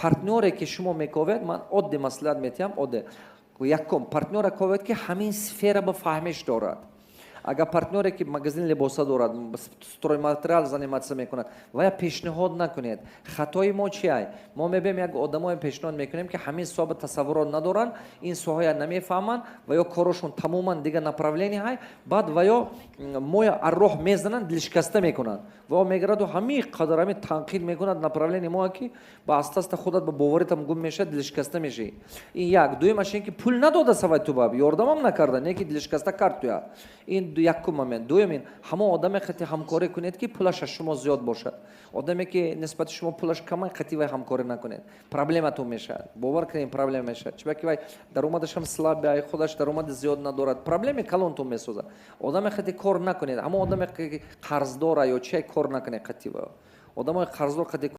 партнере ки шумо мековед, ман одде маслиҳат метиҳам, одде якум партнере ковед ки ҳамин сфера ба фаҳмиш дорад. Агар партнере ки магазин либоса дорад, стройматериал заниматься мекунад, вая пешниҳод накунед. Хатои мо чия? Мо мебем як одамои пешниҳод мекунем ки ҳамин соҳаба тасаввурот надоранд, ин соҳая намефаҳманд ва ё корошон тамоман дига направление ҳай, баъд ва ё моя арроҳ мезананд, дилшикаста мекунанд. Ва мегираду ҳамин қадар ҳамин танқид мекунад направление мо ки ба аста-аста худат ба боваритам гум мешавад, дилшикаста мешавӣ. Ин як. Дуюмаш ин ки пул надода савай ту баб, ёрдамам накарда, не ки дилшикаста кард туя. Ин якум момент. Дуюмин, ҳамо одаме хати ҳамкорӣ кунед ки пулаш аз шумо зиёд бошад. Одаме ки нисбати шумо пулаш камай, хати вай ҳамкорӣ накунед. Проблематон мешавад. Бовар кунед, проблема мешавад. Чиба ки вай даромадаш ҳам слабе, худаш даромади зиёд надорад. Проблеми калонтон месозад. Одаме хати кор накунед. Ҳамо одаме ки қарздора ё чай кор накунед хати вай. Одамои қарздор хати